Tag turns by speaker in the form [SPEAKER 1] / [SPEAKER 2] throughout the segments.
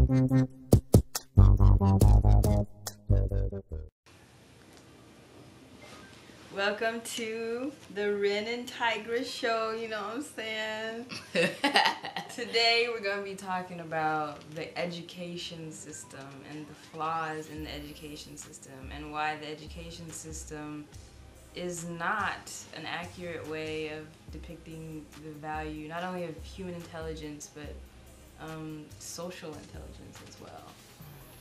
[SPEAKER 1] Welcome to the Ren and Tygress Show, you know what I'm saying? Today we're going to be talking about the education system and the flaws in the education system and why the education system is not an accurate way of depicting the value not only of human intelligence but social intelligence as well.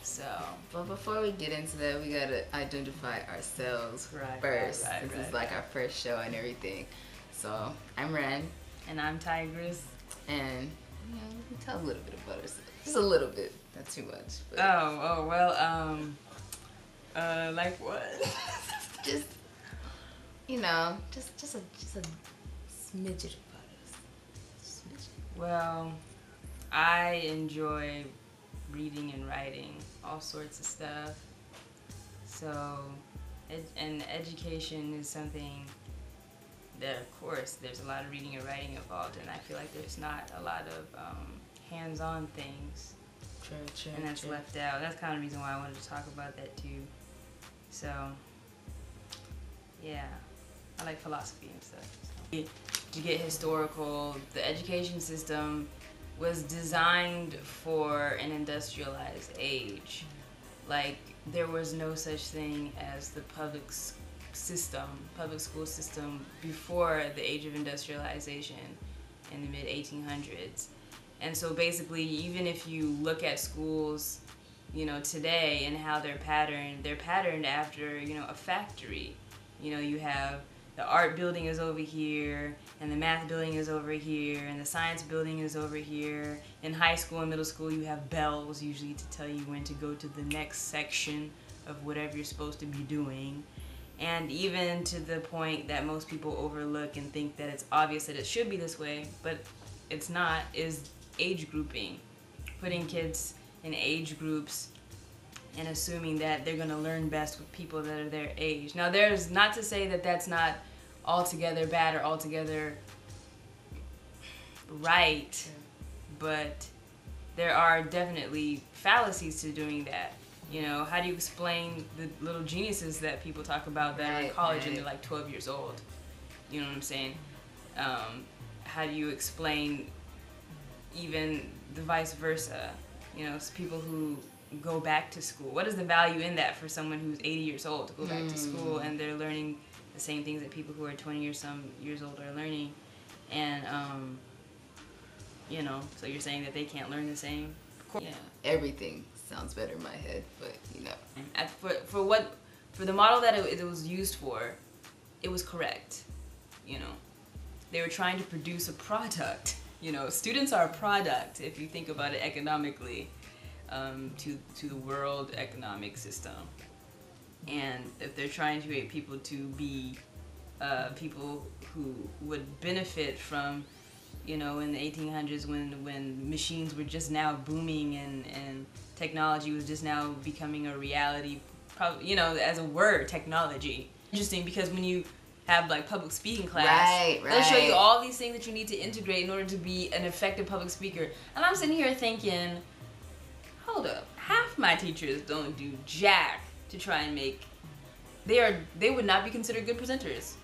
[SPEAKER 1] So,
[SPEAKER 2] but before we get into that, we gotta identify ourselves first. This is like our first show and everything. So I'm Ren,
[SPEAKER 1] and I'm Tygress,
[SPEAKER 2] and we can tell a little bit about ourselves. Just a little bit, not too much. But
[SPEAKER 1] like what?
[SPEAKER 2] just just a smidget about us. Smidget.
[SPEAKER 1] Well, I enjoy reading and writing, all sorts of stuff. So, and education is something that, of course, there's a lot of reading and writing involved, and I feel like there's not a lot of hands-on things.
[SPEAKER 2] True.
[SPEAKER 1] And that's left out. That's kind of the reason why I wanted to talk about that too. So, yeah, I like philosophy and stuff. So. To get historical, the education system was designed for an industrialized age. Like, there was no such thing as the public school system before the age of industrialization in the mid-1800s. And so basically, even if you look at schools, you know, today and how they're patterned after, you know, a factory. You know, you have the art building is over here, and the math building is over here, and the science building is over here. In high school and middle school, you have bells usually to tell you when to go to the next section of whatever you're supposed to be doing. And even to the point that most people overlook and think that it's obvious that it should be this way, but it's not, is age grouping. Putting kids in age groups and assuming that they're going to learn best with people that are their age. Now, there's not to say that that's not altogether bad or altogether right, but there are definitely fallacies to doing that. You know, how do you explain the little geniuses that people talk about that are in college and they're like 12 years old? You know what I'm saying? How do you explain even the vice versa? You know, people who go back to school. What is the value in that for someone who's 80 years old to go back to school and they're learning the same things that people who are 20 or some years old are learning? And, you know, so you're saying that they can't learn the same?
[SPEAKER 2] Yeah, everything sounds better in my head, but, you know.
[SPEAKER 1] For the model that it was used for, it was correct, you know. They were trying to produce a product. You know, students are a product, if you think about it economically. To the world economic system, and if they're trying to create people to be people who would benefit from, you know, in the 1800s when machines were just now booming and technology was just now becoming a reality, probably, you know, as a word, technology. Interesting, because when you have like public speaking class, they'll show you all these things that you need to integrate in order to be an effective public speaker. And I'm sitting here thinking, hold up, half my teachers don't do jack to try and make, they would not be considered good presenters.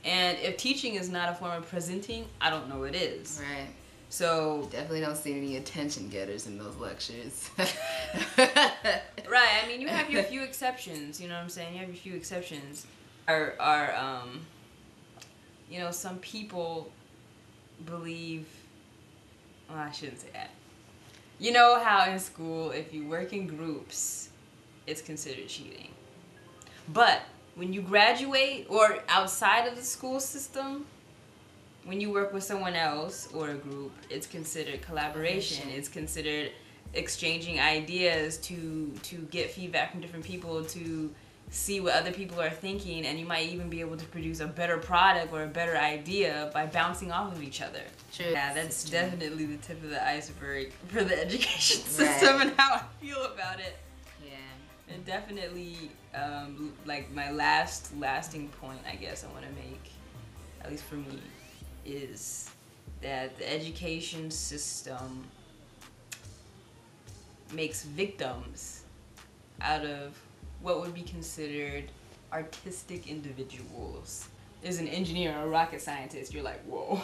[SPEAKER 1] And if teaching is not a form of presenting, I don't know what is.
[SPEAKER 2] Right.
[SPEAKER 1] So
[SPEAKER 2] definitely don't see any attention getters in those lectures.
[SPEAKER 1] Right, I mean, you have your few exceptions, you know what I'm saying? You have your few exceptions. You know, some people believe, well, I shouldn't say that. You know how in school, if you work in groups, it's considered cheating. But when you graduate or outside of the school system, when you work with someone else or a group, it's considered collaboration. It's considered exchanging ideas to get feedback from different people, to see what other people are thinking, and you might even be able to produce a better product or a better idea by bouncing off of each other.
[SPEAKER 2] True.
[SPEAKER 1] Yeah, that's definitely the tip of the iceberg for the education system and how I feel about it.
[SPEAKER 2] Yeah.
[SPEAKER 1] And definitely, like my lasting point, I guess I want to make, at least for me, is that the education system makes victims out of what would be considered artistic individuals. Is an engineer or a rocket scientist. You're like, whoa,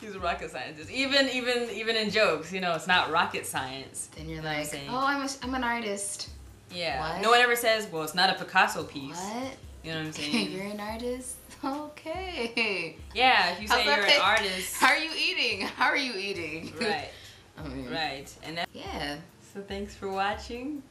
[SPEAKER 1] he's a rocket scientist. Even in jokes, you know, it's not rocket science.
[SPEAKER 2] Then you're like, oh, I'm an artist.
[SPEAKER 1] Yeah.
[SPEAKER 2] What?
[SPEAKER 1] No one ever says, well, it's not a Picasso piece.
[SPEAKER 2] What?
[SPEAKER 1] You know what I'm saying?
[SPEAKER 2] You're an artist? Okay.
[SPEAKER 1] Yeah, if you say you're an artist.
[SPEAKER 2] How are you eating? How are you eating?
[SPEAKER 1] Right.
[SPEAKER 2] I mean,
[SPEAKER 1] right. And that,
[SPEAKER 2] yeah.
[SPEAKER 1] So thanks for watching.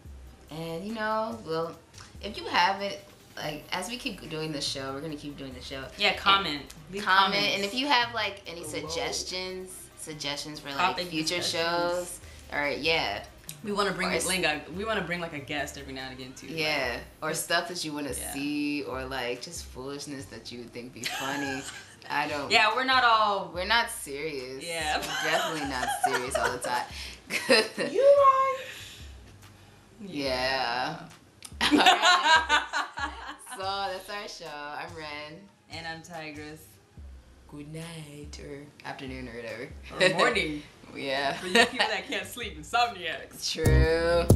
[SPEAKER 2] And you know, well, if you haven't, like, as we keep doing the show, we're gonna keep doing the show.
[SPEAKER 1] Yeah, comment.
[SPEAKER 2] Comment, and if you have like any suggestions for like future shows, or yeah.
[SPEAKER 1] We want to bring like a guest every now and again too.
[SPEAKER 2] Yeah, or stuff that you want to see, or like just foolishness that you would think be funny. I don't.
[SPEAKER 1] Yeah, we're not
[SPEAKER 2] serious.
[SPEAKER 1] Yeah,
[SPEAKER 2] we're definitely not serious all the time.
[SPEAKER 1] You right.
[SPEAKER 2] Yeah. All right. So that's our show. I'm Ren.
[SPEAKER 1] And I'm Tygress.
[SPEAKER 2] Good night, or afternoon, or whatever.
[SPEAKER 1] Or morning.
[SPEAKER 2] Yeah.
[SPEAKER 1] For you people that can't sleep, insomniacs.
[SPEAKER 2] True.